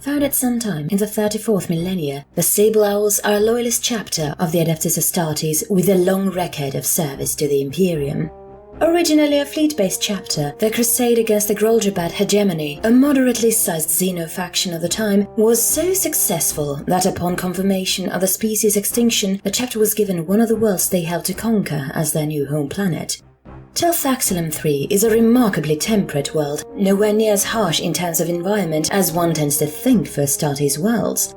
Founded sometime in the 34th millennia, the Sable Owls are a loyalist chapter of the Adeptus Astartes with a long record of service to the Imperium. Originally a fleet-based chapter, their crusade against the Groldrabad hegemony, a moderately sized xeno-faction of the time, was so successful that upon confirmation of the species' extinction, the chapter was given one of the worlds they held to conquer as their new home planet. Telthaxilum 3 is a remarkably temperate world, nowhere near as harsh in terms of environment as one tends to think for Astartes worlds.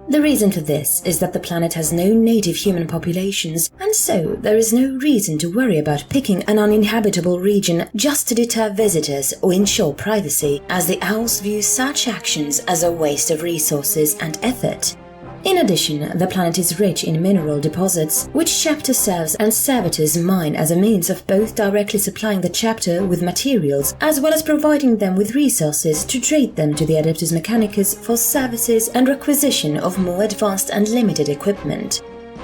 The reason for this is that the planet has no native human populations, and so there is no reason to worry about picking an uninhabitable region just to deter visitors or ensure privacy, as the Owls view such actions as a waste of resources and effort. In addition, the planet is rich in mineral deposits, which chapter serves and servitors mine as a means of both directly supplying the chapter with materials, as well as providing them with resources to trade them to the Adeptus Mechanicus for services and requisition of more advanced and limited equipment.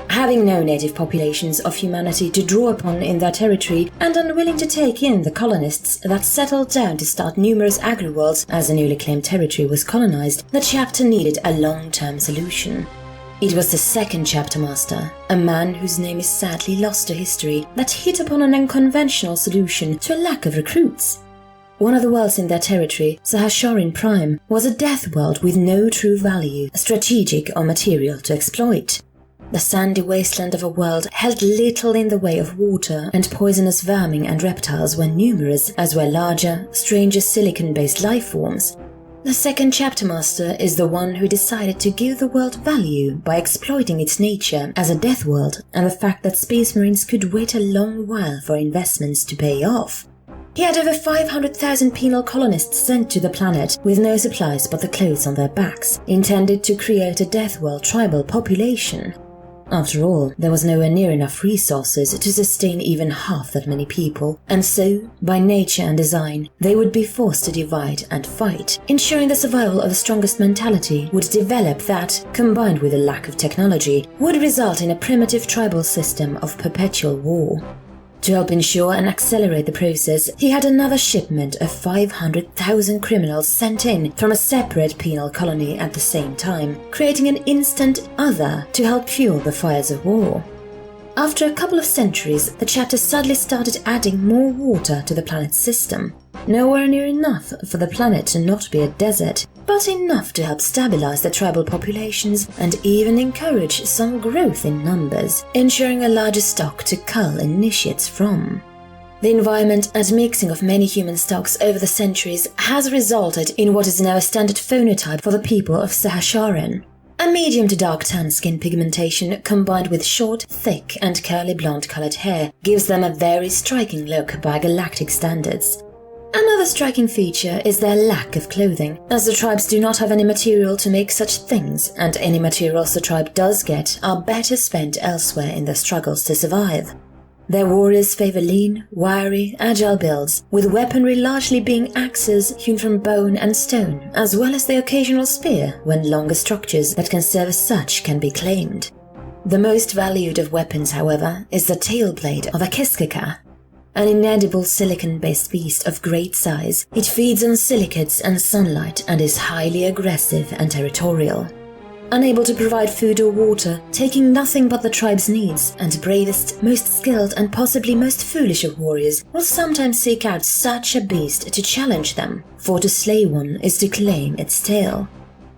Having no native populations of humanity to draw upon in their territory and unwilling to take in the colonists that settled down to start numerous agri-worlds as the newly claimed territory was colonized, the chapter needed a long-term solution. It was the second chapter master, a man whose name is sadly lost to history, that hit upon an unconventional solution to a lack of recruits. One of the worlds in their territory, Sahasharin Prime, was a death world with no true value, strategic or material to exploit. The sandy wasteland of a world held little in the way of water, and poisonous vermin and reptiles were numerous, as were larger, stranger silicon-based life forms. The second chapter master is the one who decided to give the world value by exploiting its nature as a death world and the fact that Space Marines could wait a long while for investments to pay off. He had over 500,000 penal colonists sent to the planet with no supplies but the clothes on their backs, intended to create a death world tribal population. After all, there was nowhere near enough resources to sustain even half that many people, and so, by nature and design, they would be forced to divide and fight, ensuring the survival of the strongest mentality would develop that, combined with a lack of technology, would result in a primitive tribal system of perpetual war. To help ensure and accelerate the process, he had another shipment of 500,000 criminals sent in from a separate penal colony at the same time, creating an instant other to help fuel the fires of war. After a couple of centuries, the chapter suddenly started adding more water to the planet's system. Nowhere near enough for the planet to not be a desert, but enough to help stabilize the tribal populations and even encourage some growth in numbers, ensuring a larger stock to cull initiates from. The environment and mixing of many human stocks over the centuries has resulted in what is now a standard phenotype for the people of Sahasharin. A medium to dark tan skin pigmentation combined with short, thick and curly blonde-colored hair gives them a very striking look by galactic standards. Another striking feature is their lack of clothing, as the tribes do not have any material to make such things, and any materials the tribe does get are better spent elsewhere in their struggles to survive. Their warriors favor lean, wiry, agile builds, with weaponry largely being axes hewn from bone and stone, as well as the occasional spear when longer structures that can serve as such can be claimed. The most valued of weapons, however, is the tail blade of a Keskeka. An inedible silicon-based beast of great size, it feeds on silicates and sunlight and is highly aggressive and territorial. Unable to provide food or water, taking nothing but the tribe's needs, and bravest, most skilled and possibly most foolish of warriors will sometimes seek out such a beast to challenge them, for to slay one is to claim its tail.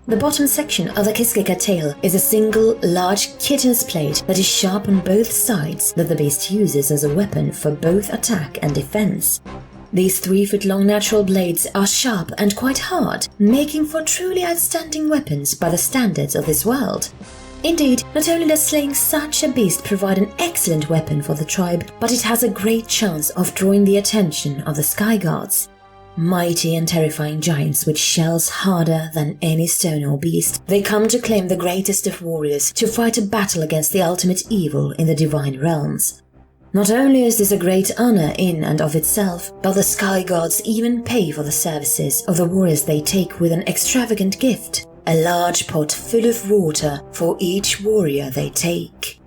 The bottom section of the Keskeka tail is a single, large kitten's plate that is sharp on both sides that the beast uses as a weapon for both attack and defense. These 3-foot-long natural blades are sharp and quite hard, making for truly outstanding weapons by the standards of this world. Indeed, not only does slaying such a beast provide an excellent weapon for the tribe, but it has a great chance of drawing the attention of the Sky Guards. Mighty and terrifying giants with shells harder than any stone or beast, they come to claim the greatest of warriors to fight a battle against the ultimate evil in the divine realms. Not only is this a great honor in and of itself, but the Sky Gods even pay for the services of the warriors they take with an extravagant gift, a large pot full of water for each warrior they take.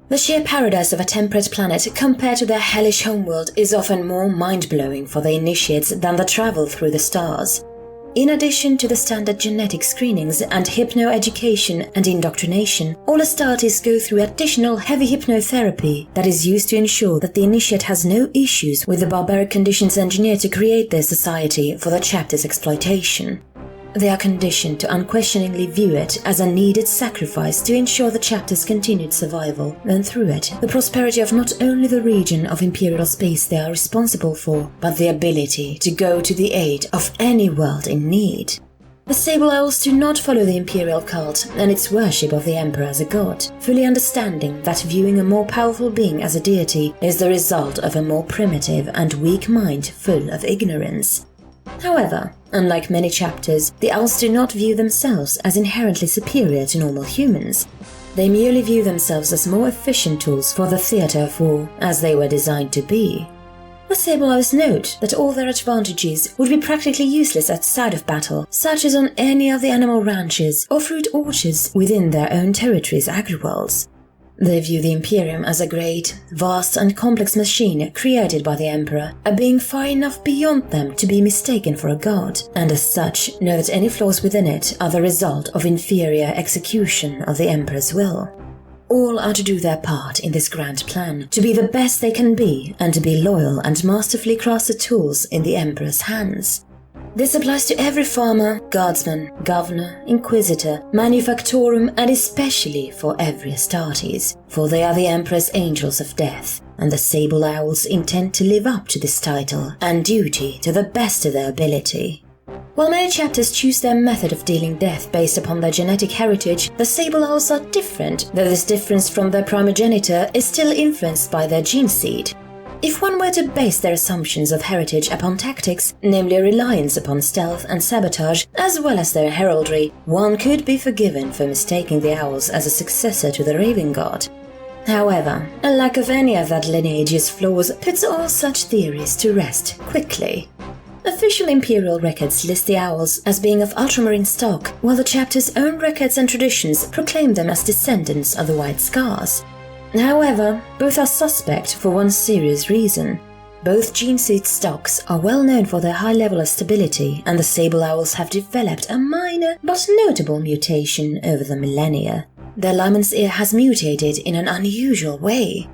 The sheer paradise of a temperate planet compared to their hellish homeworld is often more mind-blowing for the initiates than the travel through the stars. In addition to the standard genetic screenings and hypno-education and indoctrination, all Astartes go through additional heavy hypnotherapy that is used to ensure that the initiate has no issues with the barbaric conditions engineered to create their society for the chapter's exploitation. They are conditioned to unquestioningly view it as a needed sacrifice to ensure the chapter's continued survival, and through it, the prosperity of not only the region of imperial space they are responsible for, but the ability to go to the aid of any world in need. The Sable Owls do not follow the imperial cult and its worship of the Emperor as a god, fully understanding that viewing a more powerful being as a deity is the result of a more primitive and weak mind full of ignorance. However, unlike many chapters, the Owls do not view themselves as inherently superior to normal humans. They merely view themselves as more efficient tools for the theatre of war, as they were designed to be. The Sable Owls note that all their advantages would be practically useless outside of battle, such as on any of the animal ranches or fruit orchards within their own territory's agri-worlds. They view the Imperium as a great, vast and complex machine created by the Emperor, a being far enough beyond them to be mistaken for a god, and as such know that any flaws within it are the result of inferior execution of the Emperor's will. All are to do their part in this grand plan, to be the best they can be and to be loyal and masterfully crafted tools in the Emperor's hands. This applies to every farmer, guardsman, governor, inquisitor, manufactorum, and especially for every Astartes, for they are the Emperor's angels of death, and the Sable Owls intend to live up to this title and duty to the best of their ability. While many chapters choose their method of dealing death based upon their genetic heritage, the Sable Owls are different, though this difference from their primogenitor is still influenced by their gene seed. If one were to base their assumptions of heritage upon tactics, namely a reliance upon stealth and sabotage, as well as their heraldry, one could be forgiven for mistaking the Owls as a successor to the Raven God. However, a lack of any of that lineage's flaws puts all such theories to rest quickly. Official imperial records list the Owls as being of ultramarine stock, while the chapter's own records and traditions proclaim them as descendants of the White Scars. However, both are suspect for one serious reason. Both gene seed stocks are well known for their high level of stability, and the Sable Owls have developed a minor but notable mutation over the millennia. Their liman's ear has mutated in an unusual way.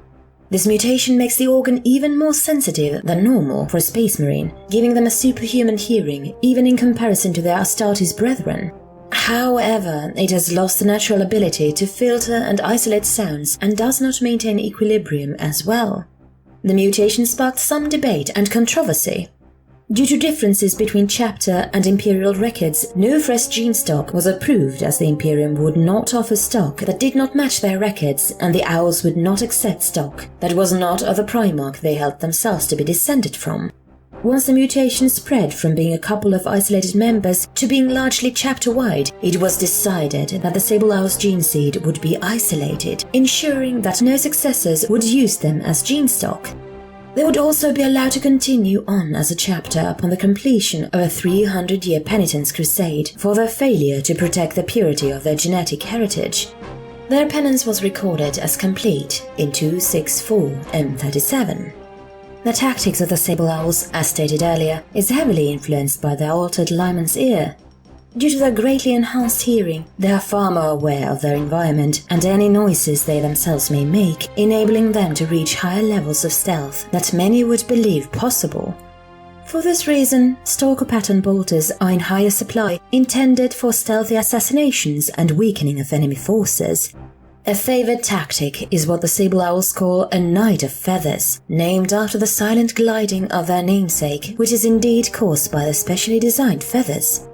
This mutation makes the organ even more sensitive than normal for a space marine, giving them a superhuman hearing even in comparison to their Astartes brethren. However, it has lost the natural ability to filter and isolate sounds and does not maintain equilibrium as well. The mutation sparked some debate and controversy. Due to differences between chapter and imperial records, no fresh gene stock was approved, as the Imperium would not offer stock that did not match their records, and the Owls would not accept stock that was not of the Primarch they held themselves to be descended from. Once the mutation spread from being a couple of isolated members to being largely chapter-wide, it was decided that the Sable Owl's gene seed would be isolated, ensuring that no successors would use them as gene stock. They would also be allowed to continue on as a chapter upon the completion of a 300-year penitence crusade for their failure to protect the purity of their genetic heritage. Their penance was recorded as complete in 264 M37. The tactics of the Sable Owls, as stated earlier, is heavily influenced by their altered liman's ear. Due to their greatly enhanced hearing, they are far more aware of their environment and any noises they themselves may make, enabling them to reach higher levels of stealth that many would believe possible. For this reason, stalker pattern bolters are in higher supply, intended for stealthy assassinations and weakening of enemy forces. A favored tactic is what the Sable Owls call a Knight of Feathers, named after the silent gliding of their namesake, which is indeed caused by the specially designed feathers.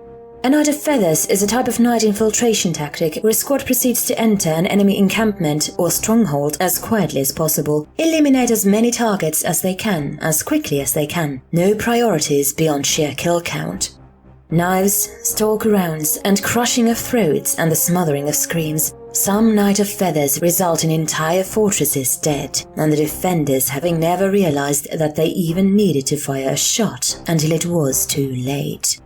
A Knight of Feathers is a type of night infiltration tactic where a squad proceeds to enter an enemy encampment or stronghold as quietly as possible, eliminate as many targets as they can, as quickly as they can, no priorities beyond sheer kill count. Knives, stalker rounds, and crushing of throats and the smothering of screams. Some Knight of Feathers result in entire fortresses dead, and the defenders having never realized that they even needed to fire a shot until it was too late.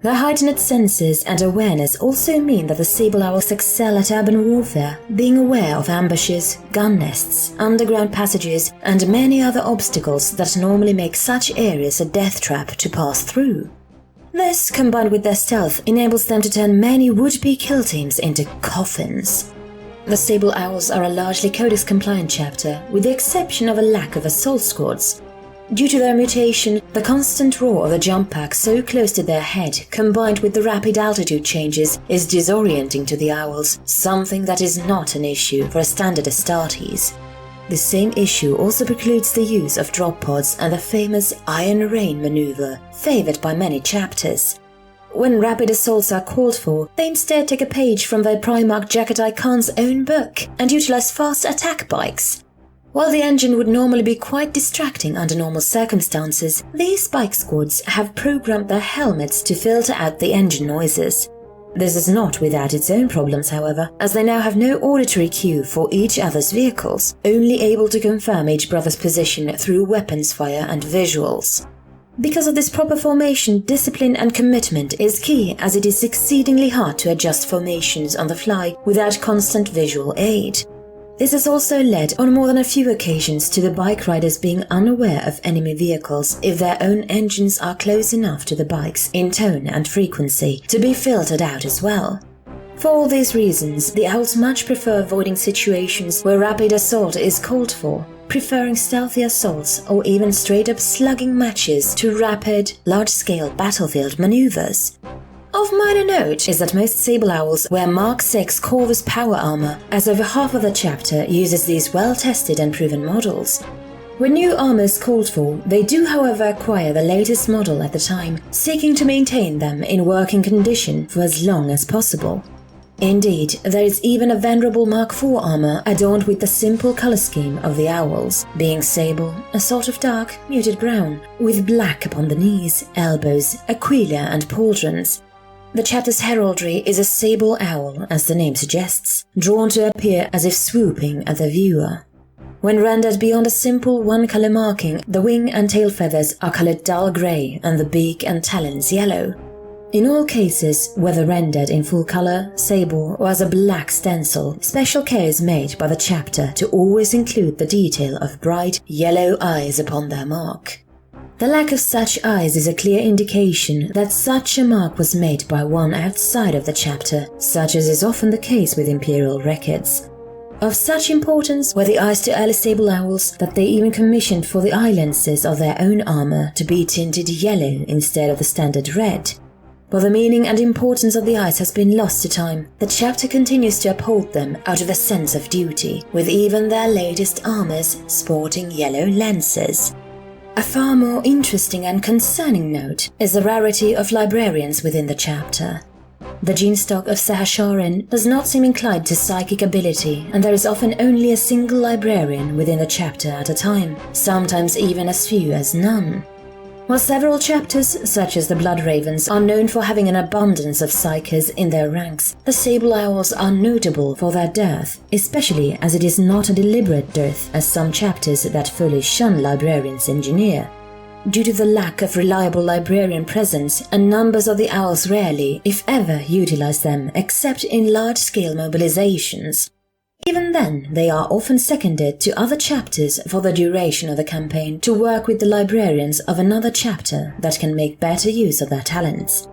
Their heightened senses and awareness also mean that the Sable Owls excel at urban warfare, being aware of ambushes, gun nests, underground passages, and many other obstacles that normally make such areas a death trap to pass through. This, combined with their stealth, enables them to turn many would-be kill teams into coffins. The Sable Owls are a largely Codex-compliant chapter, with the exception of a lack of assault squads. Due to their mutation, the constant roar of the jump pack so close to their head, combined with the rapid altitude changes, is disorienting to the owls, something that is not an issue for a standard Astartes. The same issue also precludes the use of drop pods and the famous Iron Rain maneuver, favored by many chapters. When rapid assaults are called for, they instead take a page from their Primarch Jackatai Khan's own book and utilize fast attack bikes. While the engine would normally be quite distracting under normal circumstances, these bike squads have programmed their helmets to filter out the engine noises. This is not without its own problems, however, as they now have no auditory cue for each other's vehicles, only able to confirm each brother's position through weapons fire and visuals. Because of this proper formation, discipline and commitment is key, as it is exceedingly hard to adjust formations on the fly without constant visual aid. This has also led on more than a few occasions to the bike riders being unaware of enemy vehicles if their own engines are close enough to the bikes in tone and frequency to be filtered out as well. For all these reasons, the owls much prefer avoiding situations where rapid assault is called for, preferring stealthy assaults or even straight-up slugging matches to rapid, large-scale battlefield maneuvers. Of minor note is that most Sable Owls wear Mark 6 Corvus power armor, as over half of the chapter uses these well-tested and proven models. When new armor is called for, they do however acquire the latest model at the time, seeking to maintain them in working condition for as long as possible. Indeed, there is even a venerable Mark 4 armor adorned with the simple color scheme of the owls, being sable, a sort of dark, muted brown, with black upon the knees, elbows, aquila and pauldrons. The chapter's heraldry is a sable owl, as the name suggests, drawn to appear as if swooping at the viewer. When rendered beyond a simple one-color marking, the wing and tail feathers are colored dull grey and the beak and talons yellow. In all cases, whether rendered in full color, sable, or as a black stencil, special care is made by the chapter to always include the detail of bright yellow eyes upon their mark. The lack of such eyes is a clear indication that such a mark was made by one outside of the chapter, such as is often the case with imperial records. Of such importance were the eyes to early Sable Owls that they even commissioned for the eye lenses of their own armor to be tinted yellow instead of the standard red. While the meaning and importance of the eyes has been lost to time, the chapter continues to uphold them out of a sense of duty, with even their latest armors sporting yellow lenses. A far more interesting and concerning note is the rarity of librarians within the chapter. The gene stock of Sahasharan does not seem inclined to psychic ability, and there is often only a single librarian within the chapter at a time, sometimes even as few as none. While several chapters, such as the Blood Ravens, are known for having an abundance of psykers in their ranks, the Sable Owls are notable for their dearth, especially as it is not a deliberate dearth as some chapters that fully shun librarians engineer. Due to the lack of reliable librarian presence, and numbers of the owls rarely, if ever, utilize them except in large-scale mobilizations. Even then, they are often seconded to other chapters for the duration of the campaign to work with the librarians of another chapter that can make better use of their talents.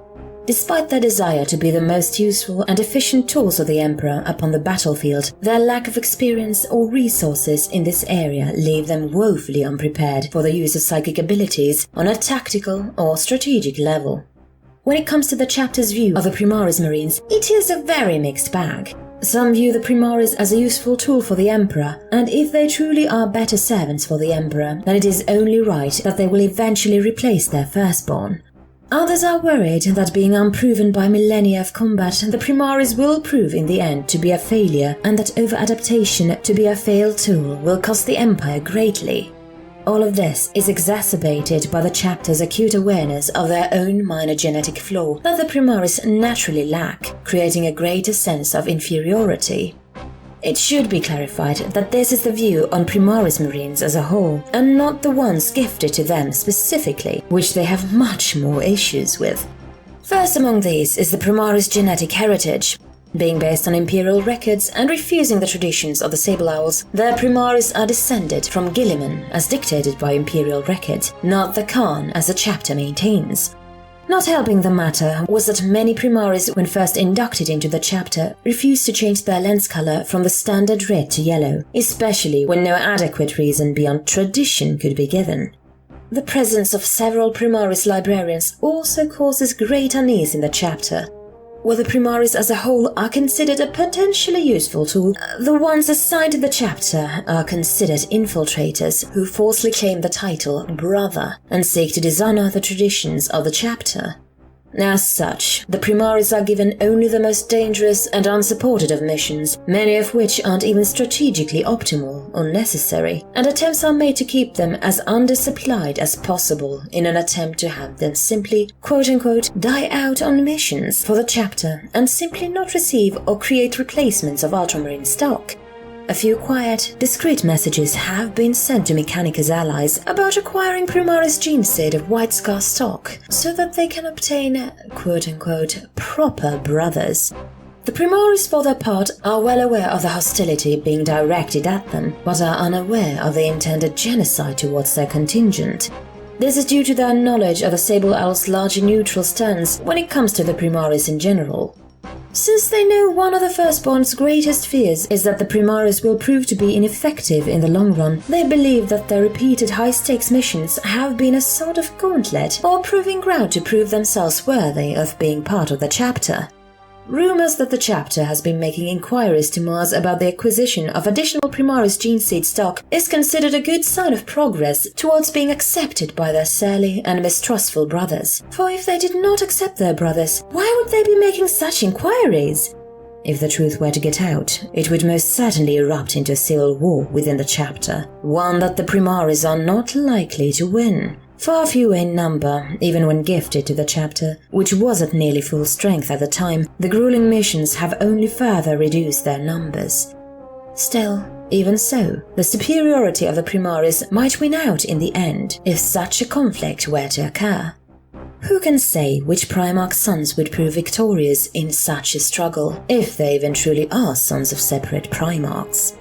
Despite their desire to be the most useful and efficient tools of the Emperor upon the battlefield, their lack of experience or resources in this area leave them woefully unprepared for the use of psychic abilities on a tactical or strategic level. When it comes to the chapter's view of the Primaris Marines, it is a very mixed bag. Some view the Primaris as a useful tool for the Emperor, and if they truly are better servants for the Emperor, then it is only right that they will eventually replace their firstborn. Others are worried that being unproven by millennia of combat, the Primaris will prove in the end to be a failure, and that over-adaptation to be a failed tool will cost the Empire greatly. All of this is exacerbated by the chapter's acute awareness of their own minor genetic flaw that the Primaris naturally lack, creating a greater sense of inferiority. It should be clarified that this is the view on Primaris Marines as a whole, and not the ones gifted to them specifically, which they have much more issues with. First among these is the Primaris genetic heritage. Being based on imperial records and refusing the traditions of the Sable Owls, their Primaris are descended from Guilliman as dictated by imperial records, not the Khan as the chapter maintains. Not helping the matter was that many Primaris, when first inducted into the chapter, refused to change their lens color from the standard red to yellow, especially when no adequate reason beyond tradition could be given. The presence of several Primaris librarians also causes great unease in the chapter. While the Primaris as a whole are considered a potentially useful tool, the ones assigned to the chapter are considered infiltrators who falsely claim the title Brother and seek to dishonor the traditions of the chapter. As such, the Primaris are given only the most dangerous and unsupported of missions, many of which aren't even strategically optimal or necessary, and attempts are made to keep them as undersupplied as possible in an attempt to have them simply, quote-unquote, die out on missions for the chapter and simply not receive or create replacements of ultramarine stock. A few quiet, discreet messages have been sent to Mechanicus allies about acquiring Primaris gene seed of White Scar stock so that they can obtain, quote-unquote, proper brothers. The Primaris, for their part, are well aware of the hostility being directed at them, but are unaware of the intended genocide towards their contingent. This is due to their knowledge of the Sable Owls' largely neutral stance when it comes to the Primaris in general. Since they know one of the Firstborn's greatest fears is that the Primaris will prove to be ineffective in the long run, they believe that their repeated high-stakes missions have been a sort of gauntlet or proving ground to prove themselves worthy of being part of the chapter. Rumors that the chapter has been making inquiries to Mars about the acquisition of additional Primaris gene seed stock is considered a good sign of progress towards being accepted by their surly and mistrustful brothers. For if they did not accept their brothers, why would they be making such inquiries? If the truth were to get out, it would most certainly erupt into a civil war within the chapter, one that the Primaris are not likely to win. Far fewer in number, even when gifted to the chapter, which was at nearly full strength at the time, the grueling missions have only further reduced their numbers. Still, even so, the superiority of the Primaris might win out in the end if such a conflict were to occur. Who can say which Primarch's sons would prove victorious in such a struggle, if they even truly are sons of separate Primarchs?